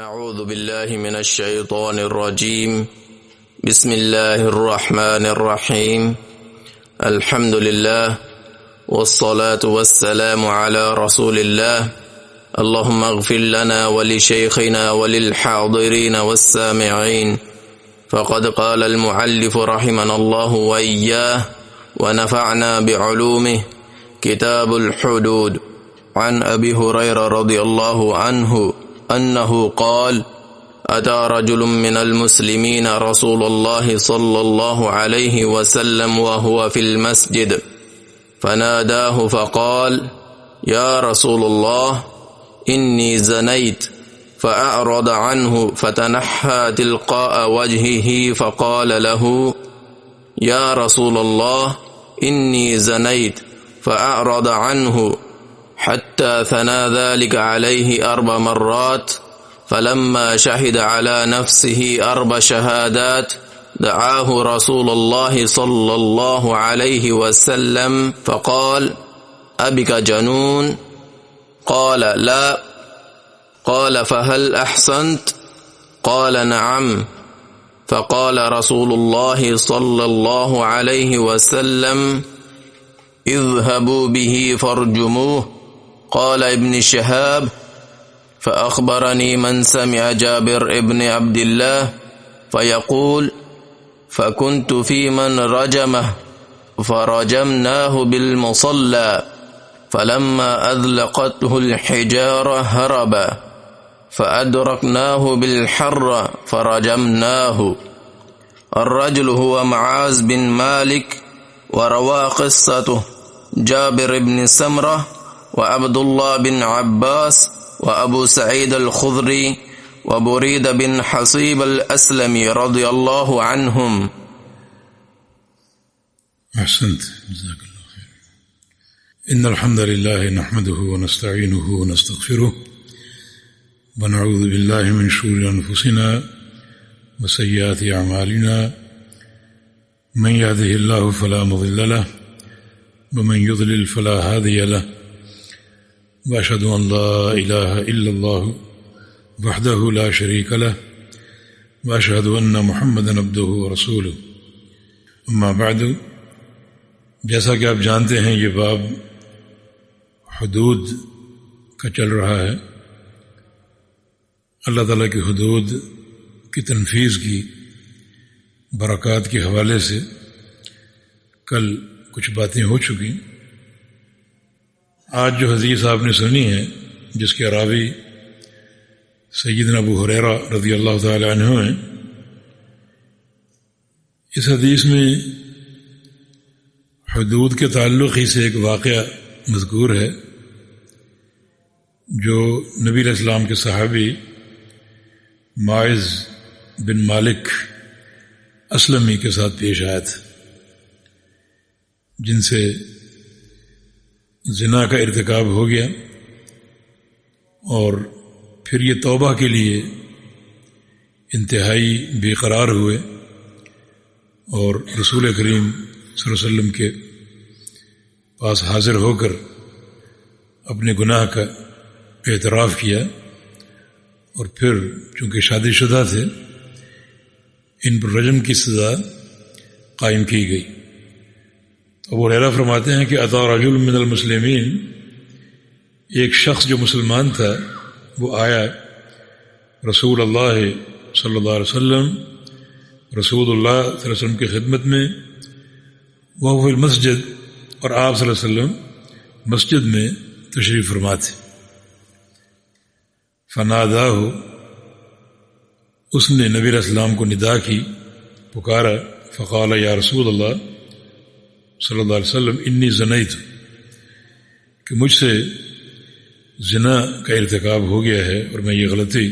أعوذ بالله من الشيطان الرجيم. بسم الله الرحمن الرحيم. الحمد لله والصلاة والسلام على رسول الله. اللهم اغفر لنا ولشيخنا وللحاضرين والسامعين. فقد قال المؤلف رحمنا الله وإياه ونفعنا بعلومه. كتاب الحدود. عن أبي هريرة رضي الله عنه أنه قال: أتى رجل من المسلمين رسول الله صلى الله عليه وسلم وهو في المسجد فناداه فقال: يا رسول الله إني زنيت، فأعرض عنه فتنحى تلقاء وجهه فقال له: يا رسول الله إني زنيت، فأعرض عنه حتى ثنى ذلك عليه 4 مرات. فلما شهد على نفسه 4 شهادات دعاه رسول الله صلى الله عليه وسلم فقال: أبك جنون؟ قال: لا. قال: فهل أحسنت؟ قال: نعم. فقال رسول الله صلى الله عليه وسلم: اذهبوا به فارجموه. قال ابن شهاب: فأخبرني من سمع جابر ابن عبد الله فيقول: فكنت في من رجمه فرجمناه بالمصلى، فلما أذلقته الحجارة هرب فأدركناه بالحر فرجمناه. الرجل هو معاذ بن مالك، وروى قصته جابر بن سمرة وعبد الله بن عباس وأبو سعيد الخضري وبريد بن حصيب الأسلمي رضي الله عنهم. أحسنت، جزاك الله خير. إن الحمد لله نحمده ونستعينه ونستغفره ونعوذ بالله من شرور أنفسنا وسيئات أعمالنا. من يهده الله فلا مضل له ومن يضلل فلا هادي له، وأشهد أن لا إله إلا الله وحده لا شريك له، وأشهد أن محمدا عبده ورسوله. أما بعد، جیسا کہ آپ جانتے ہیں یہ باب حدود کا چل رہا ہے. اللہ تعالیٰ کی حدود کی تنفیذ کی برکات کے حوالے سے کل کچھ باتیں ہو چکی. آج جو حدیث آپ نے سنی ہے، جس کے راوی سیدنا ابو ہریرہ رضی اللہ تعالی عنہ ہیں، اس حدیث میں حدود کے تعلق ہی سے ایک واقعہ مذکور ہے جو نبی علیہ السلام کے صحابی معاذ بن مالک اسلمی کے ساتھ پیش آیا تھا، جن سے زنا کا ارتکاب ہو گیا، اور پھر یہ توبہ کے لیے انتہائی بے قرار ہوئے اور رسول کریم صلی اللہ علیہ وسلم کے پاس حاضر ہو کر اپنے گناہ کا اعتراف کیا، اور پھر چونکہ شادی شدہ تھے ان پر رجم کی سزا قائم کی گئی. ابو ہریرہ فرماتے ہیں کہ اتی رجل من المسلمین، ایک شخص جو مسلمان تھا وہ آیا رسول اللہ صلی اللہ علیہ وسلم، رسول اللہ صلی اللہ علیہ وسلم کی خدمت میں، وہ فی المسجد، اور آپ صلی اللہ علیہ وسلم مسجد میں تشریف فرما تھے. فناداہ، اس نے نبی علیہ السلام کو ندا کی، پکارا. فقال: یا رسول اللہ صلی اللہ علیہ وسلم انی زنیت، کہ مجھ سے زنا کا ارتکاب ہو گیا ہے اور میں یہ غلطی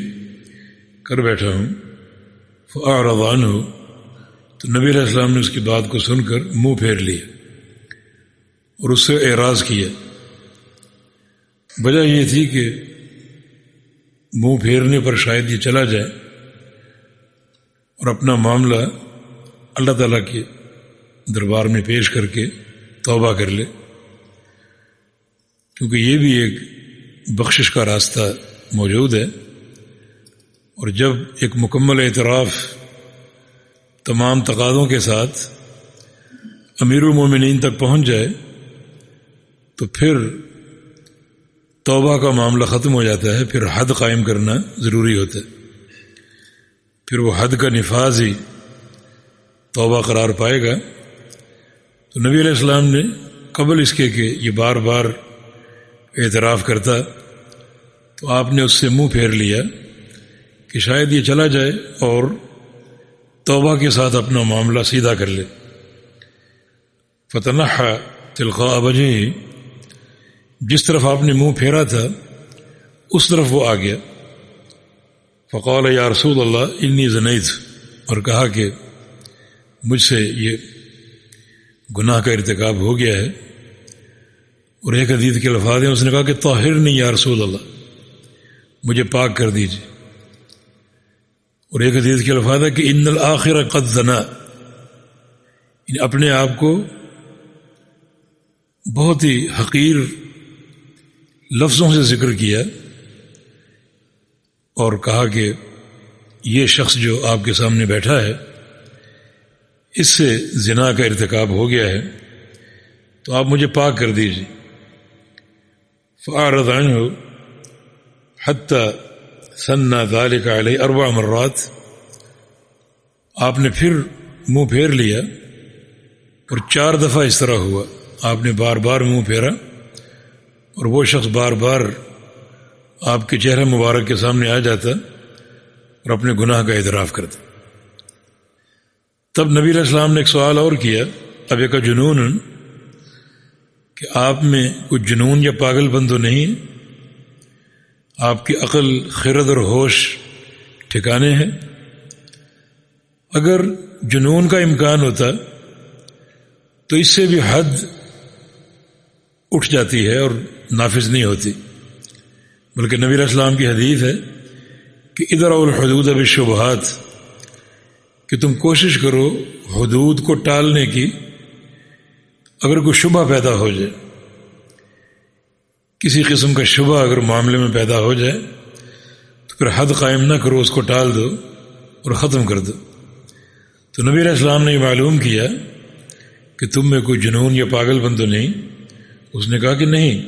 کر بیٹھا ہوں. فأعرض عنہ، تو نبی علیہ السلام نے اس کی بات کو سن کر منہ پھیر لیا اور اس سے اعراض کیا. وجہ یہ تھی کہ منہ پھیرنے پر شاید یہ چلا جائے اور اپنا معاملہ اللہ تعالیٰ کے دربار میں پیش کر کے توبہ کر لے، کیونکہ یہ بھی ایک بخشش کا راستہ موجود ہے. اور جب ایک مکمل اعتراف تمام تقاضوں کے ساتھ امیر المومنین تک پہنچ جائے تو پھر توبہ کا معاملہ ختم ہو جاتا ہے، پھر حد قائم کرنا ضروری ہوتا ہے، پھر وہ حد کا نفاذ ہی توبہ قرار پائے گا۔ تو نبی علیہ السلام نے قبل اس کے کہ یہ بار بار اعتراف کرتا تو آپ نے اس سے منہ پھیر لیا کہ شاید یہ چلا جائے اور توبہ کے ساتھ اپنا معاملہ سیدھا کر لے۔ فتنحى تلقاء وجهه، جس طرف آپ نے منہ پھیرا تھا اس طرف وہ آ گیا۔ فقال یا رسول اللہ انی زنیت، اور کہا کہ مجھ سے یہ گناہ کا ارتکاب ہو گیا ہے۔ اور ایک حدیث کے الفاظ ہیں، اس نے کہا کہ طاہرنی یا رسول اللہ، مجھے پاک کر دیجیے۔ اور ایک حدیث کے الفاظ ہے کہ ان الآخر قد زنا، اپنے آپ کو بہت ہی حقیر لفظوں سے ذکر کیا اور کہا کہ یہ شخص جو آپ کے سامنے بیٹھا ہے اس سے زنا کا ارتکاب ہو گیا ہے، تو آپ مجھے پاک کر دیجیے۔ فأعرض عنہ حتی ثنى ذلك علیہ 4 مرات، آپ نے پھر منہ پھیر لیا اور 4 دفعہ اس طرح ہوا، آپ نے بار بار منہ پھیرا اور وہ شخص بار بار آپ کے چہرے مبارک کے سامنے آ جاتا اور اپنے گناہ کا اعتراف کرتا۔ تب نبی علیہ السلام نے ایک سوال اور کیا، اب ایک جنون، کہ آپ میں کچھ جنون یا پاگل پن تو نہیں، آپ کی عقل، خرد اور ہوش ٹھکانے ہیں؟ اگر جنون کا امکان ہوتا تو اس سے بھی حد اٹھ جاتی ہے اور نافذ نہیں ہوتی، بلکہ نبی علیہ السلام کی حدیث ہے کہ ادرؤ الحدود بالشبہات، کہ تم کوشش کرو حدود کو ٹالنے کی، اگر کوئی شبہ پیدا ہو جائے، کسی قسم کا شبہ اگر معاملے میں پیدا ہو جائے تو پھر حد قائم نہ کرو، اس کو ٹال دو اور ختم کر دو۔ تو نبی علیہ السلام نے یہ معلوم کیا کہ تم میں کوئی جنون یا پاگل پن تو نہیں؟ اس نے کہا کہ نہیں۔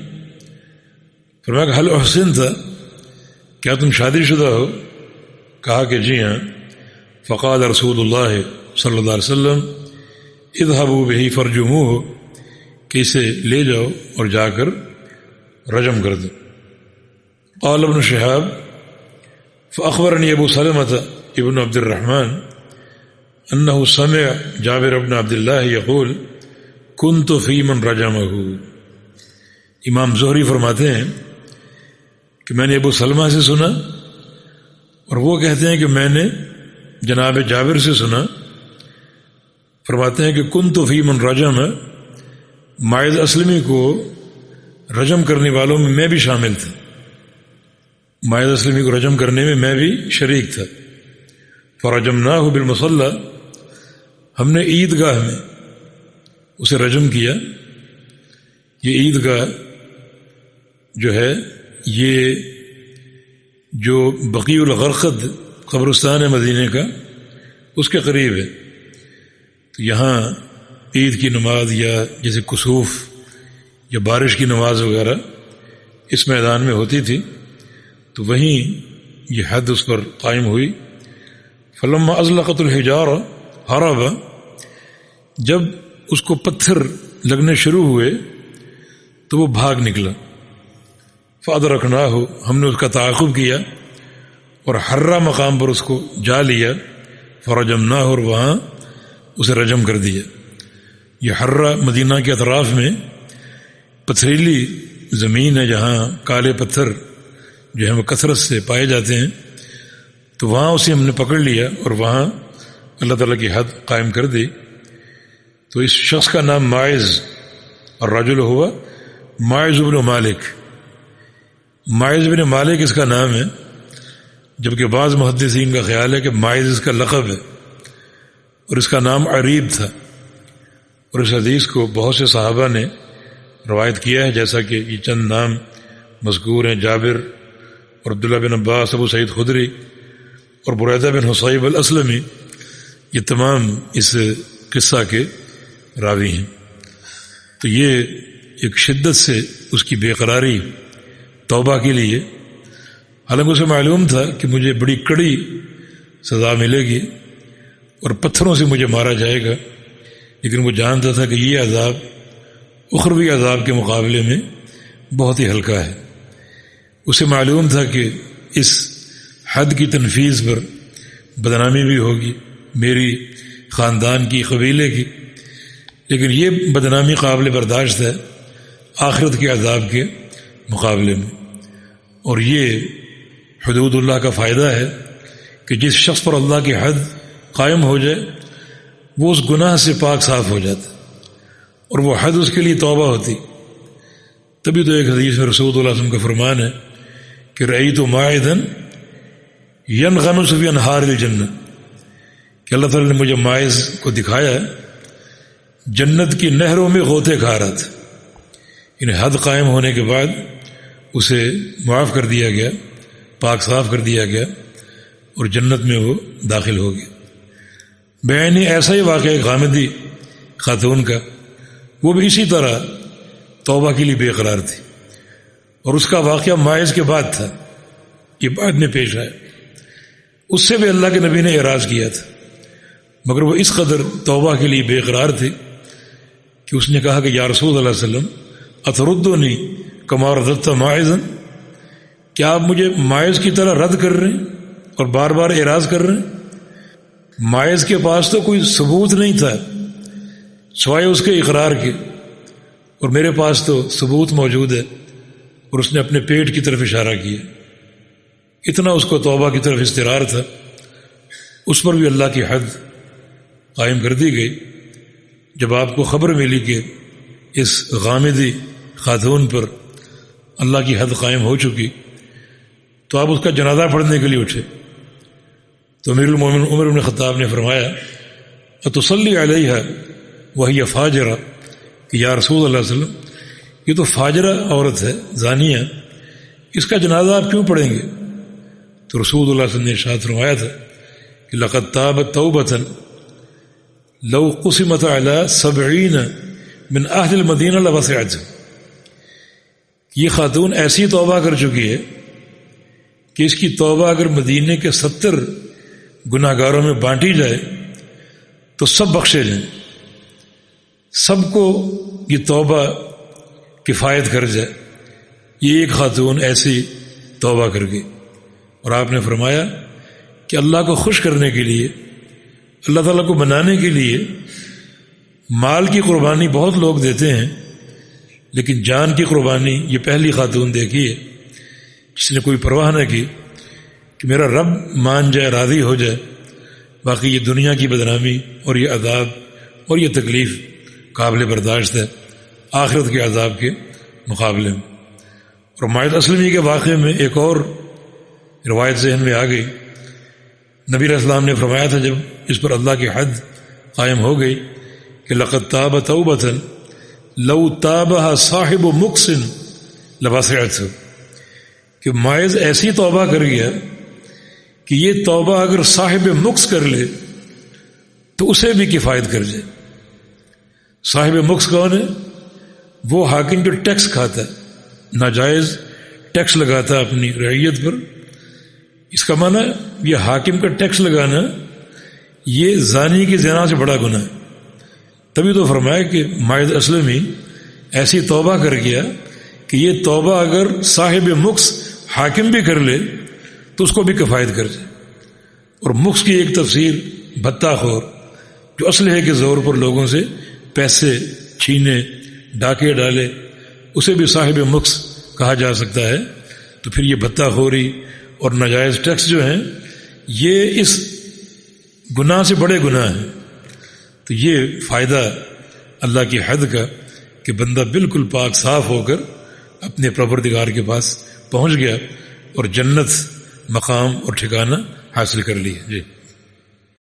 فرمایا کہ حل احسن تھا، کیا تم شادی شدہ ہو؟ کہا کہ جی ہاں۔ فقال رسول اللہ صلی اللہ علیہ وسلم اذهبوا به فرجموه، کہ اسے لے جاؤ اور جا کر رجم کر دو۔ قال ابن شہاب فاخبرنی ابو سلمۃ ابن عبد الرحمن انہ سمع جابر بن عبد اللہ یقول کنت فی من رجمہ۔ امام زہری فرماتے ہیں کہ میں نے ابو سلمہ سے سنا، اور وہ کہتے ہیں کہ میں نے جناب جابر سے سنا، فرماتے ہیں کہ کنت فی من رجم، ماعز اسلمی کو رجم کرنے والوں میں میں بھی شامل تھا، ماعز اسلمی کو رجم کرنے میں میں بھی شریک تھا۔ فرجمناہ بالمصلی، ہم نے عیدگاہ میں اسے رجم کیا۔ یہ عیدگاہ جو ہے یہ جو بقیع الغرقد قبرستان ہے مدینے کا، اس کے قریب ہے۔ تو یہاں عید کی نماز یا جیسے کسوف یا بارش کی نماز وغیرہ اس میدان میں ہوتی تھی، تو وہیں یہ حد اس پر قائم ہوئی۔ فلما ازلقت الحجارہ ہرب، جب اس کو پتھر لگنے شروع ہوئے تو وہ بھاگ نکلا۔ فادرکناہ، ہم نے اس کا تعاقب کیا اور حرہ مقام پر اس کو جا لیا۔ فرجمناہ، اور وہاں اسے رجم کر دیا۔ یہ حرہ مدینہ کے اطراف میں پتھریلی زمین ہے جہاں کالے پتھر جو ہیں وہ کثرت سے پائے جاتے ہیں، تو وہاں اسے ہم نے پکڑ لیا اور وہاں اللہ تعالیٰ کی حد قائم کر دی۔ تو اس شخص کا نام ماعز اور رجل ہوا ماعز بن مالک، ماعز بن مالک اس کا نام ہے، جبکہ بعض محدثین کا خیال ہے کہ ماعز اس کا لقب ہے اور اس کا نام عریب تھا۔ اور اس حدیث کو بہت سے صحابہ نے روایت کیا ہے، جیسا کہ یہ چند نام مذکور ہیں، جابر اور عبداللہ بن عباس، ابو سعید خدری اور بریدہ بن حصیب الاسلمی، یہ تمام اس قصہ کے راوی ہیں۔ تو یہ ایک شدت سے اس کی بے قراری توبہ کے لیے، حالانکہ اسے معلوم تھا کہ مجھے بڑی کڑی سزا ملے گی اور پتھروں سے مجھے مارا جائے گا، لیکن وہ جانتا تھا کہ یہ عذاب اخروی عذاب کے مقابلے میں بہت ہی ہلکا ہے۔ اسے معلوم تھا کہ اس حد کی تنفیذ پر بدنامی بھی ہوگی میری خاندان کی، قبیلے کی، لیکن یہ بدنامی قابل برداشت ہے آخرت کے عذاب کے مقابلے میں۔ اور یہ حدود اللہ کا فائدہ ہے کہ جس شخص پر اللہ کی حد قائم ہو جائے وہ اس گناہ سے پاک صاف ہو جاتا، اور وہ حد اس کے لیے توبہ ہوتی۔ تبھی تو ایک حدیث میں رسول اللہ صلی اللہ علیہ وسلم کا فرمان ہے کہ رأیت ماعدا ینغمس فی انہار الجنہ، کہ اللہ تعالیٰ نے مجھے ماعز کو دکھایا جنت کی نہروں میں غوطے کھا رہا تھا، یعنی حد قائم ہونے کے بعد اسے معاف کر دیا گیا، پاک صاف کر دیا گیا، اور جنت میں وہ داخل ہو گیا۔ بیانی ایسا ہی واقعہ ایک غامدی خاتون کا، وہ بھی اسی طرح توبہ کے لیے بے قرار تھی، اور اس کا واقعہ ماعز کے بعد تھا، یہ بعد میں پیش آیا۔ اس سے بھی اللہ کے نبی نے اعراض کیا تھا، مگر وہ اس قدر توبہ کے لیے بے قرار تھی کہ اس نے کہا کہ یا رسول اللہ صلی اللہ علیہ وسلم اتردنی کما رددت ماعزا، کیا آپ مجھے ماعز کی طرح رد کر رہے ہیں اور بار بار اعراض کر رہے ہیں؟ ماعز کے پاس تو کوئی ثبوت نہیں تھا سوائے اس کے اقرار کے، اور میرے پاس تو ثبوت موجود ہے۔ اور اس نے اپنے پیٹ کی طرف اشارہ کیا، اتنا اس کو توبہ کی طرف اضطرار تھا۔ اس پر بھی اللہ کی حد قائم کر دی گئی۔ جب آپ کو خبر ملی کہ اس غامدی خاتون پر اللہ کی حد قائم ہو چکی، تو آپ اس کا جنازہ پڑھنے کے لیے اٹھے، تو امیر المومنین عمر بن خطاب نے فرمایا اتصلی علیہا وہی فاجرہ، کہ یا رسول اللہ صلی اللہ علیہ وسلم یہ تو فاجرہ عورت ہے، زانیہ، اس کا جنازہ آپ کیوں پڑھیں گے؟ تو رسول اللہ صلی اللہ علیہ وسلم نے ارشاد فرمایا تھا کہ لقد تابت توبۃ لو قسمت علی 70 من اہل المدینہ لوسعتهم، یہ خاتون ایسی توبہ کر چکی ہے کہ اس کی توبہ اگر مدینے کے 70 گناہ گاروں میں بانٹی جائے تو سب بخشے جائیں، سب کو یہ توبہ کفایت کر جائے۔ یہ ایک خاتون ایسی توبہ کر گئی۔ اور آپ نے فرمایا کہ اللہ کو خوش کرنے کے لیے، اللہ تعالیٰ کو منانے کے لیے مال کی قربانی بہت لوگ دیتے ہیں، لیکن جان کی قربانی یہ پہلی خاتون دیکھی ہے جس نے کوئی پرواہ نہ کی کہ میرا رب مان جائے، راضی ہو جائے، باقی یہ دنیا کی بدنامی اور یہ عذاب اور یہ تکلیف قابل برداشت ہے آخرت کے عذاب کے مقابلے میں۔ اور ماعز اسلمی کے واقعے میں ایک اور روایت ذہن میں آ گئی۔ نبی علیہ السلام نے فرمایا تھا جب اس پر اللہ کی حد قائم ہو گئی کہ لقد تاب توبۃ لو تابها صاحب مکس لوسعته، کہ ماعز ایسی توبہ کر گیا کہ یہ توبہ اگر صاحب مکس کر لے تو اسے بھی کفایت کر جائے۔ صاحب مکس کون ہے؟ وہ حاکم جو ٹیکس کھاتا ہے، ناجائز ٹیکس لگاتا ہے اپنی رعیت پر۔ اس کا معنی یہ حاکم کا ٹیکس لگانا یہ زانی کی زنا سے بڑا گناہ ہے۔ تبھی تو فرمایا کہ ماعز اسلمی ایسی توبہ کر گیا کہ یہ توبہ اگر صاحب مکس حاکم بھی کر لے تو اس کو بھی کفایت کر جائے۔ اور مکس کی ایک تفسیر بھتہ خور، جو اسلحے کے زور پر لوگوں سے پیسے چھینے، ڈاکے ڈالے، اسے بھی صاحب مکس کہا جا سکتا ہے۔ تو پھر یہ بھتہ خوری اور ناجائز ٹیکس جو ہیں یہ اس گناہ سے بڑے گناہ ہیں۔ تو یہ فائدہ اللہ کی حد کا کہ بندہ بالکل پاک صاف ہو کر اپنے پروردگار کے پاس پہنچ گیا اور جنت مقام اور ٹھکانہ حاصل کر لیا۔ جی